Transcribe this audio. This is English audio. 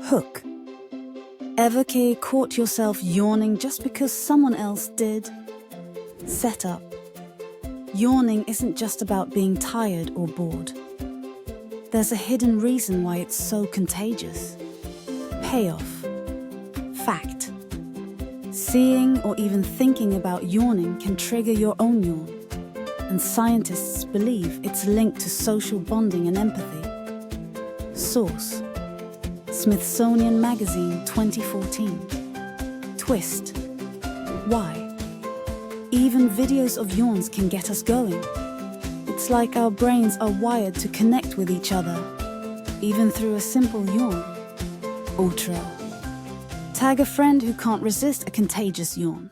Hook. Ever caught yourself yawning just because someone else did? Setup. Yawning isn't just about being tired or bored. There's a hidden reason why it's so contagious. Payoff. Fact. Seeing or even thinking about yawning can trigger your own yawn, and scientists believe it's linked to social bonding and empathy. Source: Smithsonian Magazine 2014. Twist. Why? Even videos of yawns can get us going. It's like our brains are wired to connect with each other, even through a simple yawn. Ultra. Tag a friend who can't resist a contagious yawn.